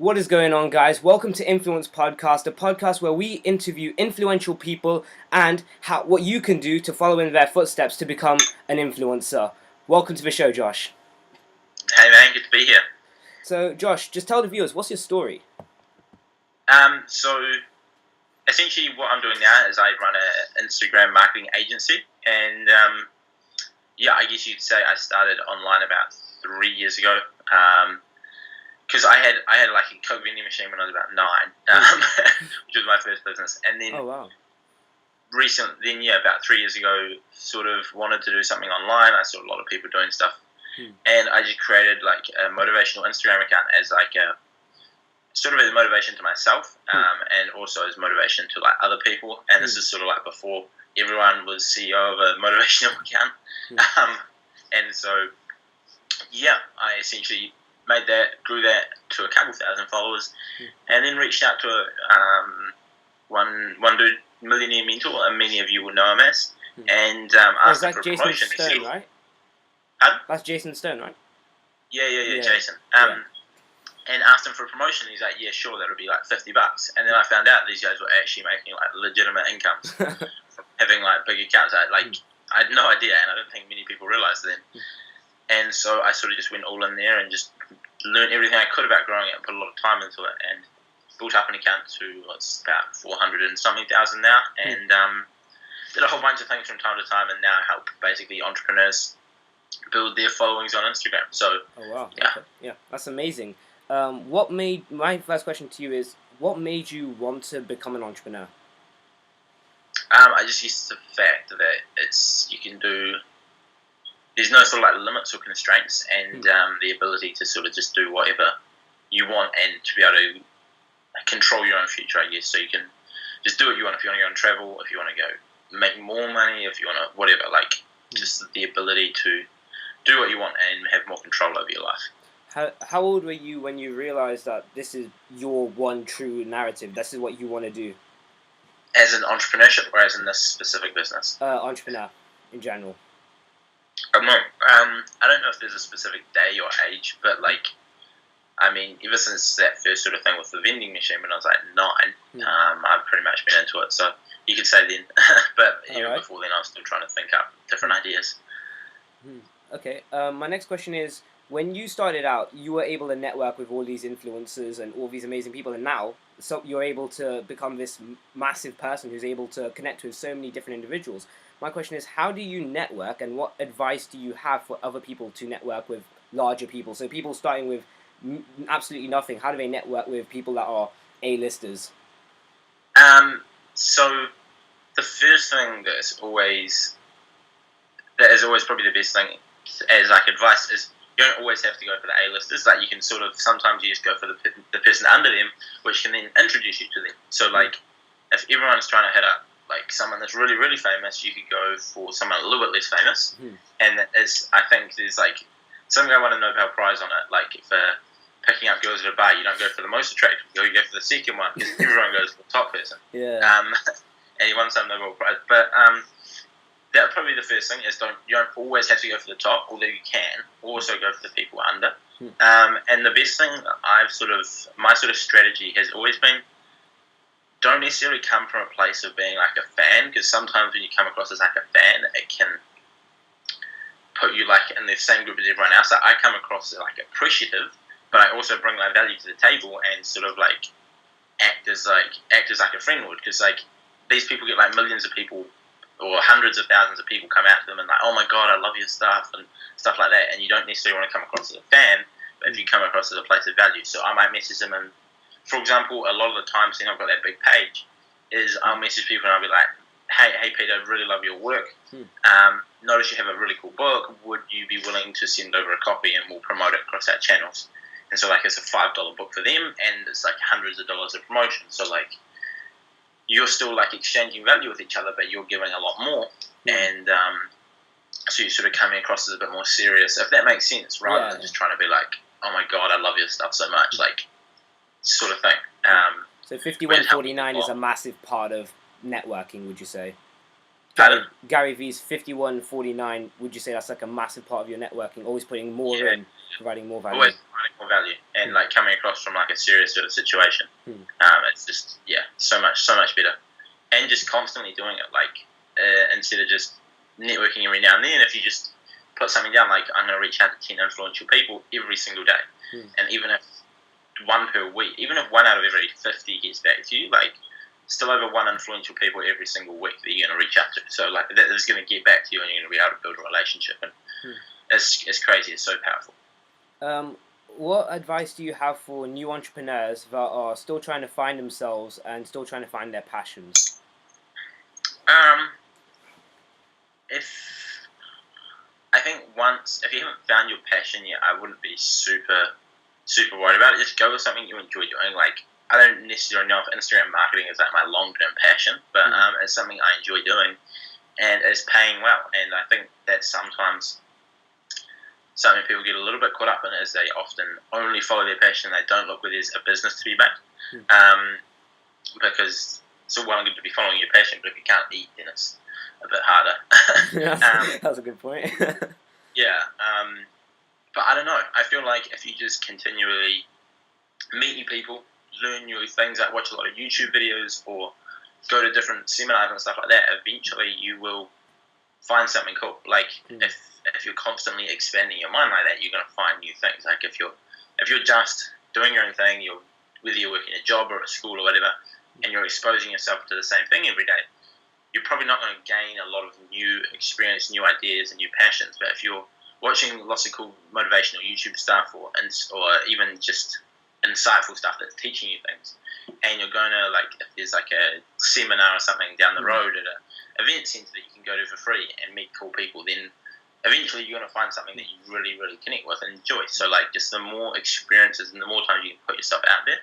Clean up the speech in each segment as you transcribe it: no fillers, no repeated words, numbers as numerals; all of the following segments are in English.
What is going on, guys? Welcome to Influence Podcast, a podcast where we interview influential people and what you can do to follow in their footsteps to become an influencer. Welcome to the show, Josh. Hey man, good to be here. So, Josh, just tell the viewers, what's your story? So essentially what I'm doing now is I run an Instagram marketing agency, and I guess you'd say I started online about 3 years ago. Because I had like a Coke vending machine when I was about 9, which was my first business, and then about 3 years ago, sort of wanted to do something online. I saw a lot of people doing stuff, and I just created like a motivational Instagram account as like a sort of as motivation to myself, and also as motivation to like other people. And this is sort of like before everyone was CEO of a motivational account, and so I essentially made that, grew that to a couple thousand followers, and then reached out to one dude, Millionaire Mentor, and many of you will know him as, and asked him for a Jason promotion. Stern, right? Pardon? That's Jason Stern, right? Yeah, Jason. And asked him for a promotion. He's like, yeah, sure, that'll be like $50. And then I found out these guys were actually making like legitimate incomes from having like big accounts. I had no idea, and I don't think many people realized then. And so I sort of just went all in there and just learned everything I could about growing it and put a lot of time into it, and built up an account to what's about 400 and something thousand now, and did a whole bunch of things from time to time, and now help basically entrepreneurs build their followings on Instagram. So, yeah, that's amazing. My first question to you is, what made you want to become an entrepreneur? I just used the fact that you can do. There's no sort of like limits or constraints, and the ability to sort of just do whatever you want and to be able to control your own future, I guess. So you can just do what you want. If you want to go and travel, if you want to go make more money, if you want to whatever, like just the ability to do what you want and have more control over your life. How old were you when you realized that this is your one true narrative? This is what you want to do? As an entrepreneurship, or as in this specific business? Entrepreneur, in general. I don't know if there's a specific day or age, but like, I mean, ever since that first sort of thing with the vending machine when I was like 9, I've pretty much been into it. So you could say then, but even before then, I was still trying to think up different ideas. Okay. My next question is, when you started out, you were able to network with all these influencers and all these amazing people, and now you're able to become this massive person who's able to connect with so many different individuals. My question is, how do you network, and what advice do you have for other people to network with larger people? So people starting with absolutely nothing, how do they network with people that are A-listers? So the first thing that is always probably the best thing as like advice is, you don't always have to go for the A-listers. Like, you can sort of, sometimes you just go for the person under them, which can then introduce you to them. So like, if everyone's trying to hit up like someone that's really, really famous, you could go for someone a little bit less famous. And I think there's like, some guy won a Nobel Prize on it. Like, for picking up girls at a bar, you don't go for the most attractive girl, you go for the second one, because everyone goes for the top person. And he won some Nobel Prize. But that would probably be the first thing, is you don't always have to go for the top, although you can also go for the people under. And the best thing my sort of strategy has always been, don't necessarily come from a place of being like a fan, because sometimes when you come across as like a fan, it can put you like in the same group as everyone else. Like, I come across as like appreciative, but I also bring my value to the table and sort of like act as like a friend would, because like these people get like millions of people or hundreds of thousands of people come out to them and like, oh my god, I love your stuff and stuff like that, and you don't necessarily want to come across as a fan, but if you come across as a place of value. So I might message them, and for example, a lot of the times, I've got that big page, is I'll message people and I'll be like, hey Peter, I really love your work. Notice you have a really cool book. Would you be willing to send over a copy and we'll promote it across our channels? And so like, it's a $5 book for them, and it's like hundreds of dollars of promotion. So like, you're still like exchanging value with each other, but you're giving a lot more, and so you're sort of coming across as a bit more serious, if that makes sense, rather than just trying to be like, oh my god, I love your stuff so much, like, sort of thing. So 5149 is a massive part of networking, would you say? Gary V's 5149, would you say that's like a massive part of your networking, always putting more in providing more value. Always providing more value, and like coming across from like a serious sort of situation. It's just so much better, and just constantly doing it. Like instead of just networking every now and then, if you just put something down, like I'm going to reach out to 10 influential people every single day, and even if one per week, even if one out of every 50 gets back to you, like still over one influential people every single week that you're going to reach out to. So like that is going to get back to you, and you're going to be able to build a relationship, and it's crazy. It's so powerful. What advice do you have for new entrepreneurs that are still trying to find themselves and still trying to find their passions? If you haven't found your passion yet, I wouldn't be super worried about it. Just go with something you enjoy doing. Like I don't necessarily know if Instagram marketing is like my long-term passion, but it's something I enjoy doing, and it's paying well. And I think that sometimes something people get a little bit caught up in is they often only follow their passion. They don't look where there's a business to be made, because it's all well and good to be following your passion, but if you can't eat, then it's a bit harder. That's a good point. But I don't know. I feel like if you just continually meet new people, learn new things, like watch a lot of YouTube videos or go to different seminars and stuff like that, eventually you will find something cool. Like if you're constantly expanding your mind like that, you're going to find new things. Like if you're just doing your own thing, whether you're working a job or at school or whatever, and you're exposing yourself to the same thing every day, you're probably not going to gain a lot of new experience, new ideas, and new passions. But if you're watching lots of cool motivational YouTube stuff or even just insightful stuff that's teaching you things, and you're going to, like, if there's like a seminar or something down the road at an event centre that you can go to for free and meet cool people, then eventually you're going to find something that you really, really connect with and enjoy. So, like, just the more experiences and the more time you can put yourself out there,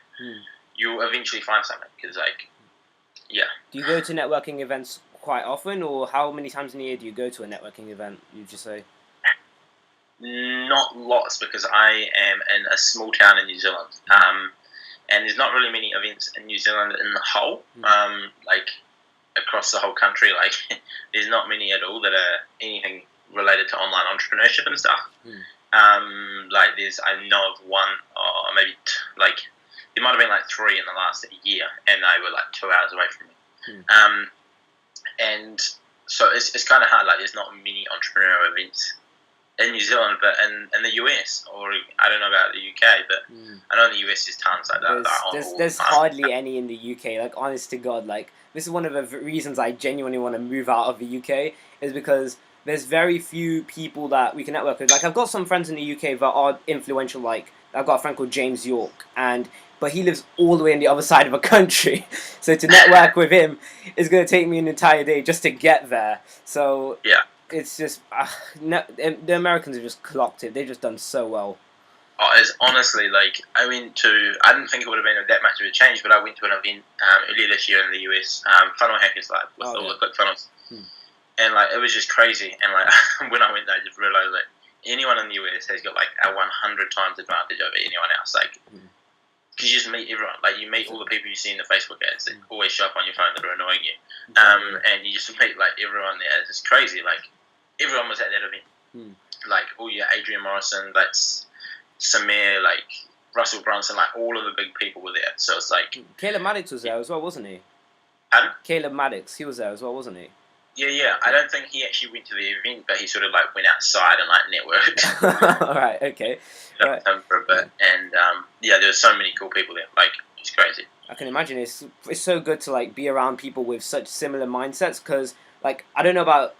you'll eventually find something. Because, like, do you go to networking events quite often, or how many times in a year do you go to a networking event, you just say? Not lots, because I am in a small town in New Zealand, and there's not really many events in New Zealand in the whole, like across the whole country. Like there's not many at all that are anything related to online entrepreneurship and stuff. Like I know of one, or maybe there might have been like 3 in the last year, and they were like 2 hours away from me. And so it's kind of hard. Like there's not many entrepreneurial events in New Zealand, but in the US, or I don't know about the UK, but I know in the US there's tons like that. There's hardly any in the UK. Like, honest to God, like this is one of the reasons I genuinely want to move out of the UK, is because there's very few people that we can network with. Like, I've got some friends in the UK that are influential. Like, I've got a friend called James York, but he lives all the way on the other side of a country. So to network with him is going to take me an entire day just to get there. So it's just the Americans have just clocked it. They've just done so well. Oh, it's honestly, like, I didn't think it would have been that much of a change, but I went to an event earlier this year in the US, Funnel Hackers Live, with all the ClickFunnels. And, like, it was just crazy. And, like, when I went there, I just realised, like, anyone in the US has got, like, a 100 times advantage over anyone else. Like, because you just meet everyone. Like, you meet all the people you see in the Facebook ads that always show up on your phone that are annoying you. And you just meet, like, everyone there. It's just crazy. Like, everyone was at that event. Like, Adrian Morrison, that's Samir, like, Russell Brunson, like, all of the big people were there. So it's like... Caleb Maddox was there as well, wasn't he? Pardon? Caleb Maddox, he was there as well, wasn't he? Yeah. I don't think he actually went to the event, but he sort of, like, went outside and, like, networked. Alright, okay. Right. For a bit. And, there were so many cool people there. Like, it's crazy. I can imagine it's so good to, like, be around people with such similar mindsets, because, like, I don't know about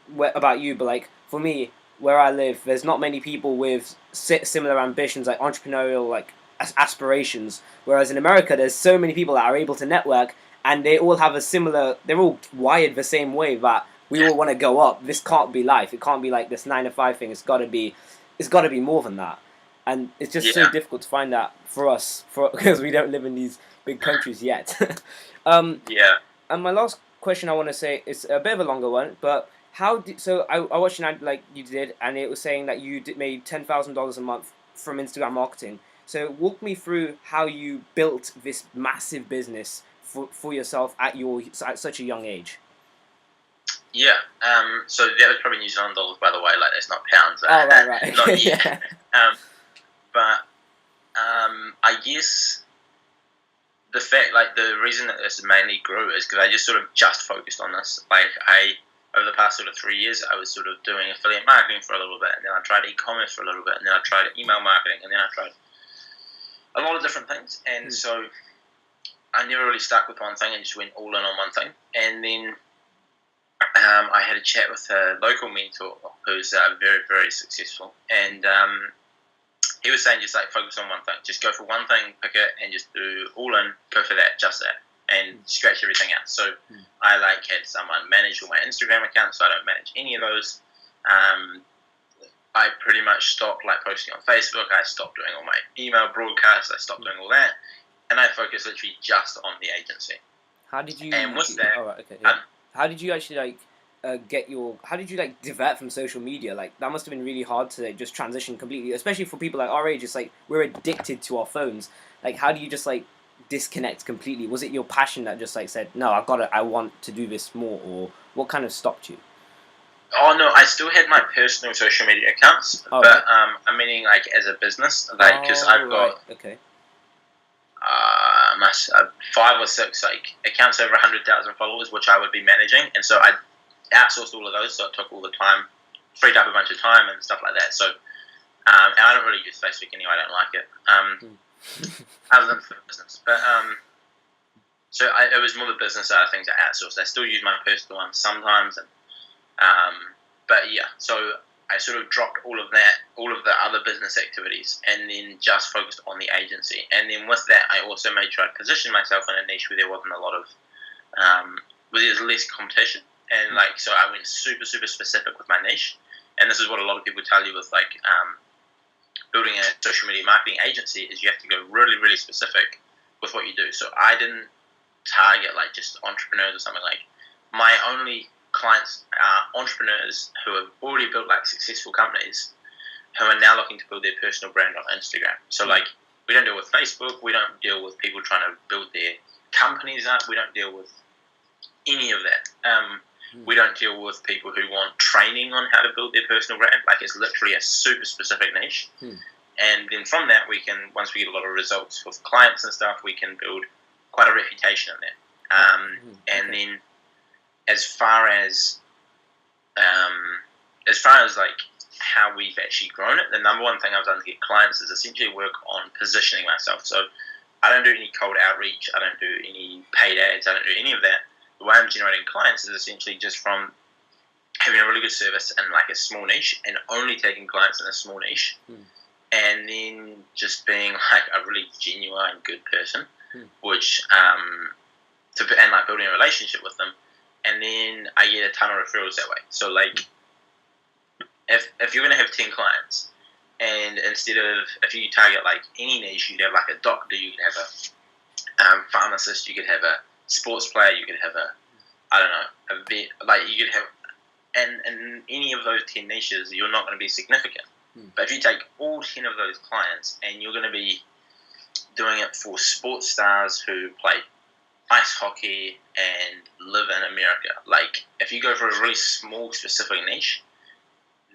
you, but, like, for me, where I live, there's not many people with similar ambitions, like entrepreneurial, like, aspirations. Whereas in America, there's so many people that are able to network, and they all have they're all wired the same way, that we all want to go up. This can't be life. It can't be like this 9-to-5 thing. It's got to be more than that. And it's just so difficult to find that for us, because we don't live in these big countries yet. And my last question I want to say is a bit of a longer one, but I watched an ad like you did, and it was saying that you made $10,000 a month from Instagram marketing. So walk me through how you built this massive business for yourself at such a young age. Yeah. So that was probably New Zealand dollars, by the way. Like, that's not pounds. Oh, right. Not yet. but I guess the reason that this mainly grew is because I just sort of just focused on this. Over the past sort of 3 years, I was sort of doing affiliate marketing for a little bit, and then I tried e-commerce for a little bit, and then I tried email marketing, and then I tried a lot of different things. And so I never really stuck with one thing and just went all in on one thing. And then I had a chat with a local mentor who's very, very successful, and he was saying just like focus on one thing, just go for one thing, pick it, and just do all in, go for that, just that, and scratch everything out. So I had someone manage all my Instagram accounts, so I don't manage any of those. I pretty much stopped posting on Facebook. I stopped doing all my email broadcasts. I stopped doing all that, and I focused literally just on the agency. How did you? And with that, oh, right, okay. Yeah. How did you actually how did you divert from social media? That must have been really hard to just transition completely, especially for people like our age. It's we're addicted to our phones. How do you just disconnect completely? Was it your passion that just said, no, I want to do this more, or what kind of stopped you? Oh no, I still had my personal social media accounts, but right. I'm meaning as a business, because I've got okay. 5 or 6 accounts over 100,000 followers, which I would be managing, and so I outsourced all of those, so it took all the time, freed up a bunch of time and stuff like that. So, and I don't really use Facebook anyway. I don't like it. Other than for business, but so it was more the business side of things I outsourced. I still use my personal one sometimes, and but yeah, so I sort of dropped all of the other business activities, and then just focused on the agency. And then with that, I also made sure I positioned myself in a niche where there wasn't a lot of, where there's less competition. And so I went super, super specific with my niche. And this is what a lot of people tell you with building a social media marketing agency is you have to go really, really specific with what you do. So I didn't target just entrepreneurs or something. My only clients are entrepreneurs who have already built successful companies who are now looking to build their personal brand on Instagram. So we don't deal with Facebook, we don't deal with people trying to build their companies up, we don't deal with any of that. We don't deal with people who want training on how to build their personal brand. It's literally a super specific niche. And then from that, once we get a lot of results with clients and stuff, we can build quite a reputation in that. And then as far as how we've actually grown it, the number one thing I've done to get clients is essentially work on positioning myself. So I don't do any cold outreach, I don't do any paid ads, I don't do any of that. The way I'm generating clients is essentially just from having a really good service in a small niche, and only taking clients in a small niche, and then just being a really genuine good person, which and building a relationship with them. And then I get a ton of referrals that way. So if you're going to have 10 clients, and instead of, if you target any niche, you could have a doctor, you could have a pharmacist, you could have a sports player, you could have a vet, you could have, and in any of those 10 niches, you're not going to be significant. But if you take all 10 of those clients, and you're going to be doing it for sports stars who play ice hockey and live in America. If you go for a really small, specific niche,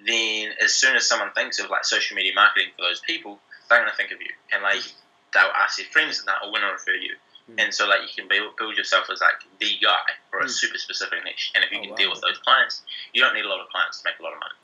then as soon as someone thinks of social media marketing for those people, they're going to think of you, and they'll ask their friends and that, or want to refer you. And so you can build yourself as the guy for a super specific niche. And if you can deal with those clients, you don't need a lot of clients to make a lot of money.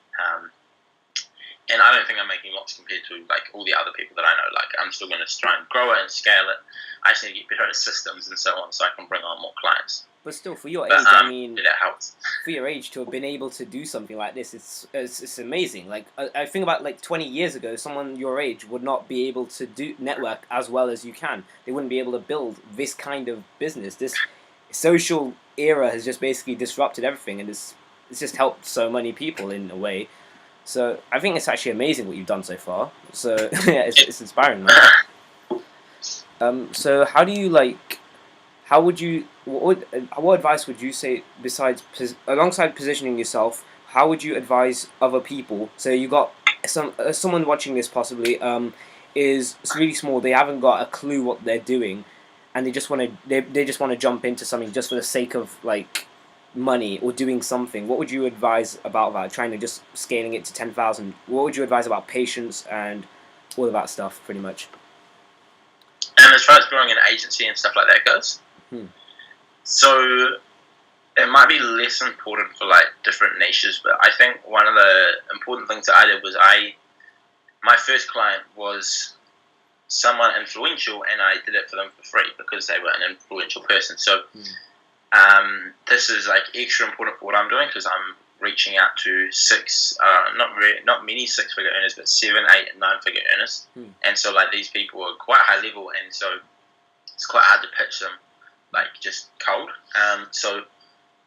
And I don't think I'm making lots compared to all the other people that I know. I'm still going to try and grow it and scale it. I just need to get better at systems and so on, so I can bring on more clients. But still, for your age, that helps. For your age to have been able to do something like this, it's amazing. I think about 20 years ago, someone your age would not be able to do network as well as you can. They wouldn't be able to build this kind of business. This social era has just basically disrupted everything, and it's just helped so many people in a way. So I think it's actually amazing what you've done so far. So yeah, it's inspiring, man. So how do you how would you? What advice would you say besides alongside positioning yourself? How would you advise other people? So you got someone watching this possibly is really small. They haven't got a clue what they're doing, and they just want to they just want to jump into something just for the sake of money or doing something. What would you advise about that? Trying to just scaling it to 10,000. What would you advise about patience and all of that stuff, pretty much. And as far as growing an agency and stuff like that goes, so it might be less important for like different niches, but I think one of the important things that I did was my first client was someone influential, and I did it for them for free because they were an influential person. So this is like extra important for what I'm doing because I'm reaching out to not many 6-figure earners, but 7, 8, and 9-figure earners. And so like these people are quite high level, and so it's quite hard to pitch them like just cold. So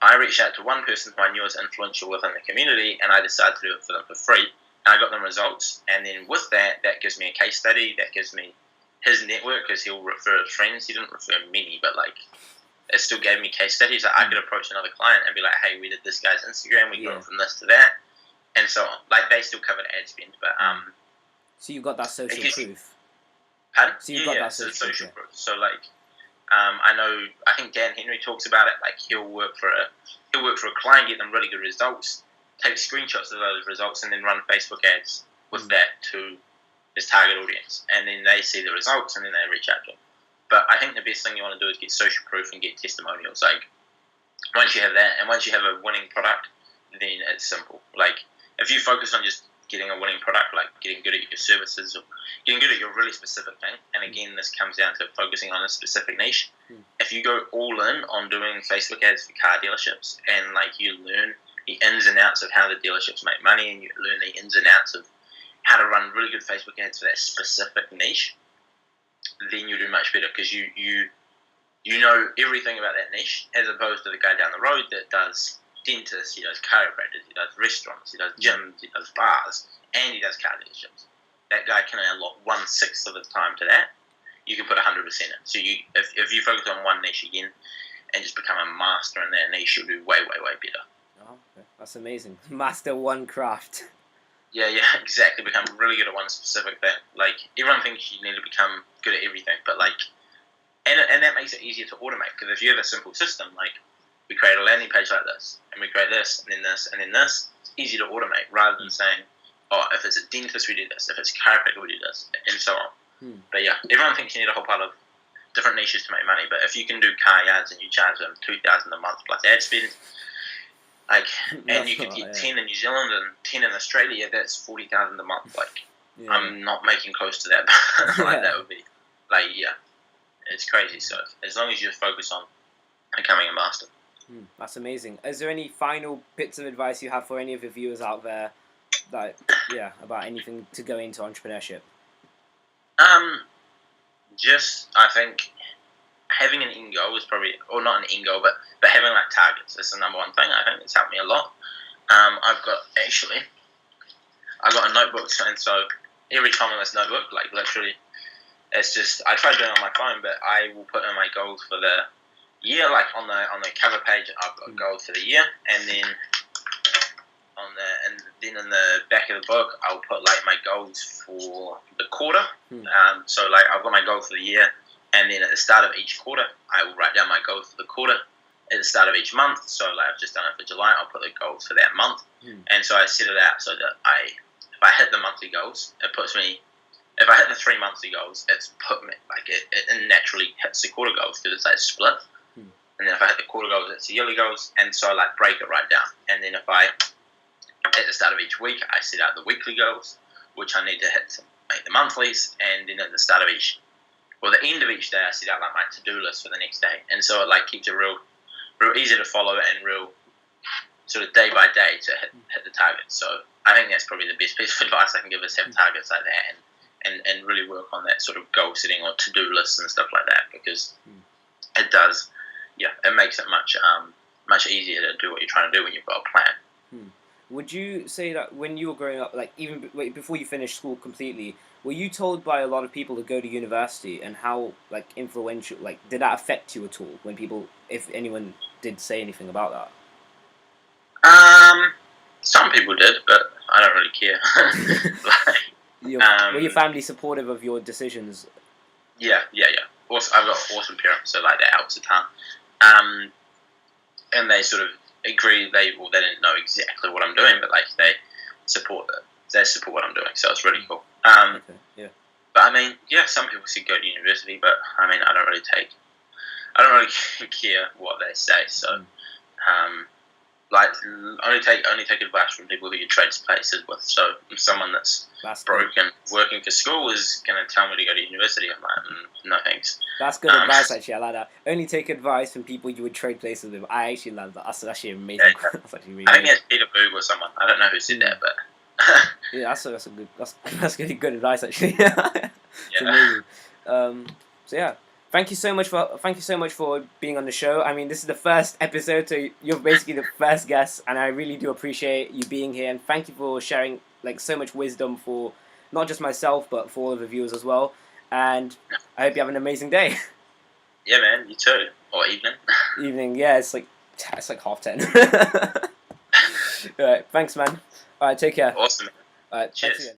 I reached out to one person who I knew was influential within the community, and I decided to do it for them for free. And I got them results, and then with that gives me a case study, that gives me his network, because he'll refer his friends. He didn't refer many, but like it still gave me case studies. Like I could approach another client and be like, hey, we did this guy's Instagram, we got from this to that, and so on. Like they still covered ad spend, but so you got that social proof. Pardon? So you got that social proof. So like I think Dan Henry talks about it. Like he'll work for a client, get them really good results, take screenshots of those results, and then run Facebook ads with that to his target audience, and then they see the results, and then they reach out to him. But I think the best thing you want to do is get social proof and get testimonials. Like once you have that, and once you have a winning product, then it's simple. Like if you focus on just getting a winning product, like getting good at your services or getting good at your really specific thing, and again, this comes down to focusing on a specific niche. If you go all in on doing Facebook ads for car dealerships, and like you learn the ins and outs of how the dealerships make money, and you learn the ins and outs of how to run really good Facebook ads for that specific niche, then you do much better because you know everything about that niche, as opposed to the guy down the road that does dentists, he does chiropractors, he does restaurants, he does gyms, he does bars, and he does car dealerships. That guy can allot 1/6 of his time to that. You can put 100% in. So if you focus on one niche again and just become a master in that niche, you'll do way, way, way better. Oh, okay. That's amazing. Master one craft. Yeah, exactly. Become really good at one specific thing. Like everyone thinks you need to become good at everything, but like, and that makes it easier to automate. Because if you have a simple system, like we create a landing page like this, and we create this, and then this, and then this, it's easy to automate rather than saying, oh, if it's a dentist, we do this. If it's a chiropractor, we do this, and so on. But yeah, everyone thinks you need a whole pile of different niches to make money. But if you can do car yards and you charge them $2,000 a month plus ad spend, like, and you could get 10 in New Zealand and 10 in Australia, that's $40,000 a month. Like, I'm not making close to that. Like, that would be, like, it's crazy. So as long as you focus on becoming a master. That's amazing. Is there any final bits of advice you have for any of your viewers out there, that about anything to go into entrepreneurship? Just, I think having an end goal is probably, or not an end goal, but having like targets is the number one thing. I think it's helped me a lot. I've got a notebook, and so every time on this notebook, like literally, it's just, I try doing it on my phone, but I will put in my goals for the year. Like on the cover page, I've got goals for the year, and then in the back of the book, I'll put like my goals for the quarter. So like I've got my goal for the year, and then at the start of each quarter, I will write down my goals for the quarter. At the start of each month, so like I've just done it for July, I'll put the goals for that month. And so I set it out so that if I hit the monthly goals, it puts me. If I hit the 3 monthly goals, it's put me like it naturally hits the quarter goals because it's like split. And then if I hit the quarter goals, it's the yearly goals, and so I like break it right down. And then if I at the start of each week, I set out the weekly goals, which I need to hit to make the monthlies, and then at the start of the end of each day, I set out like my to-do list for the next day, and so it like keeps it real easy to follow and real sort of day by day to hit the target. So I think that's probably the best piece of advice I can give is have targets like that, and really work on that sort of goal setting or to-do lists and stuff like that, because it does, it makes it much easier to do what you're trying to do when you've got a plan. Would you say that when you were growing up, like even before you finished school completely, were you told by a lot of people to go to university, and how like influential, like did that affect you at all when people, if anyone did say anything about that? Some people did, but I don't really care. Were your family supportive of your decisions? Yeah. Also, I've got awesome parents, so like that helps a ton. And they sort of agree. They didn't know exactly what I'm doing, but like they support they support what I'm doing, so it's really cool. Okay. Yeah. But I mean, yeah, some people say go to university, but I mean, I don't really care what they say. So, like, only take advice from people who you trade places with. So, if someone that's broken working for school is going to tell me to go to university, I'm like, no thanks. That's good advice, actually. I like that. Only take advice from people you would trade places with. I actually love that. That's actually amazing. Yeah. That's actually really I think it's Peter Boog or someone. I don't know who said that, but yeah, that's really good advice, actually. It's amazing. So yeah. Thank you so much for being on the show. I mean, this is the first episode, so you're basically the first guest, and I really do appreciate you being here. And thank you for sharing like so much wisdom for not just myself, but for all of the viewers as well. And I hope you have an amazing day. Yeah, man. You too. Or evening. Evening. Yeah, it's like 10:30. All right. Thanks, man. All right. Take care. Awesome. All right. Cheers. Thanks again.